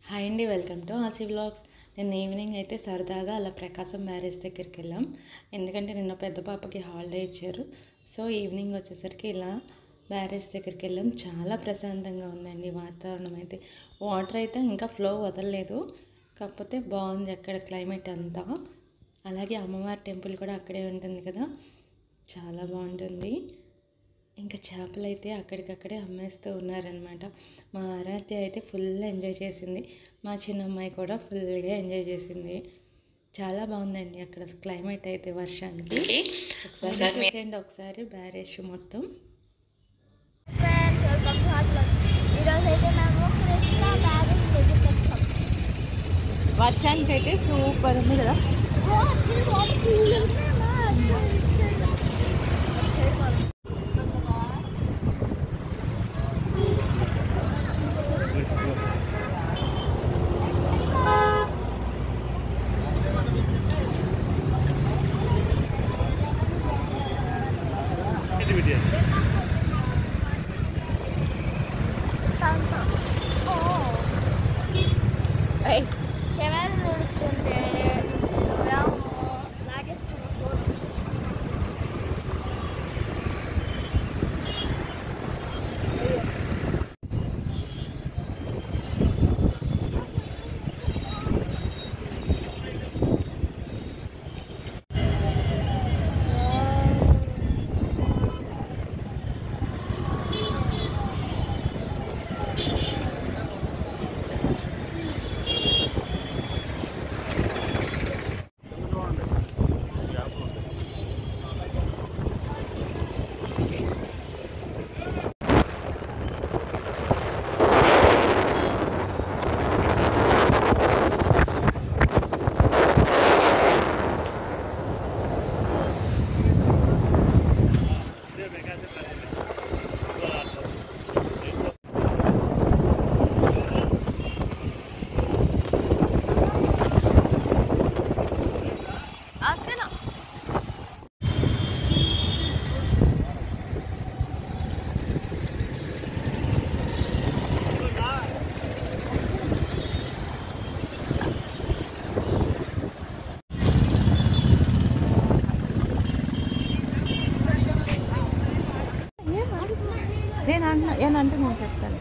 Hi అండి, welcome to ఆసీ vlogs. నిన్న evening అయితే సరదాగా అలా ప్రకాశం మ్యారేజ్ దగ్గరికి వెళ్ళాం. ఎందుకంటే నిన్న పెద్ద పాపకి హాలిడే ఇచ్చారు. సో ఈవినింగ్ వచ్చేసరికి ఇలా మ్యారేజ్ దగ్గరికి వెళ్ళాం. చాలా ప్రశాంతంగా ఉందండి వాతావరణం అయితే. వాటర్ అయితే ఇంకా ఫ్లో వదలలేదు, కాకపోతే బాగుంది అక్కడ క్లైమేట్ అంతా. అలాగే అమ్మవారి టెంపుల్ కూడా అక్కడే ఉంటుంది కదా, చాలా బాగుంటుంది. ఇంకా చేపలు అయితే అక్కడికక్కడే అమ్మేస్తూ ఉన్నారనమాట. మా ఆరాధ్య అయితే ఫుల్ ఎంజాయ్ చేసింది, మా చిన్నమ్మాయి కూడా ఫుల్గా ఎంజాయ్ చేసింది. చాలా బాగుందండి అక్కడ క్లైమేట్ అయితే వర్షానికి. ఒకసారి చూసేయండి ఒకసారి బ్యారేజ్ మొత్తం. వర్షానికి అయితే సూపర్ ఉంది కదా. ఏనంటే నేను చెప్తాను.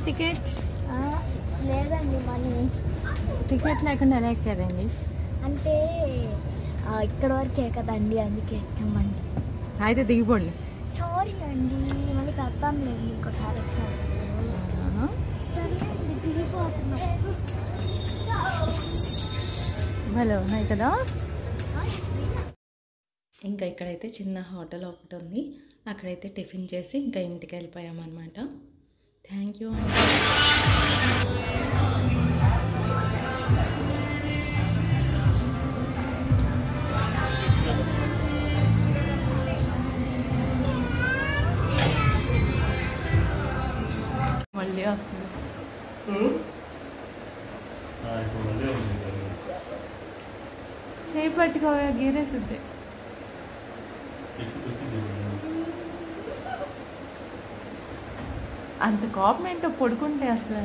టికెట్ లేదండి, మనీ టికెట్ లేకుండా ఎలా ఎక్కారండి? అంటే ఇక్కడ వరకే కదండి, అందుకే ఎక్కామండి. అయితే దిగిపోండి. సారీ అండి, మళ్ళీ కడతాం లేదు ఇంకోసారి వచ్చారు. సరే అండి, దిగిపోతున్నాం. భలే ఉన్నాయి కదా. ఇంకా ఇక్కడైతే చిన్న హోటల్ ఒకటి ఉంది, అక్కడైతే టిఫిన్ చేసి ఇంకా ఇంటికి వెళ్ళిపోయామన్నమాట. థ్యాంక్ యూ అండి. మళ్ళీ వస్తుంది. చేయి పట్టుకోవా, గీరేసిద్ది. అంత కోపం ఏంటో పడుకుంటే అసలు.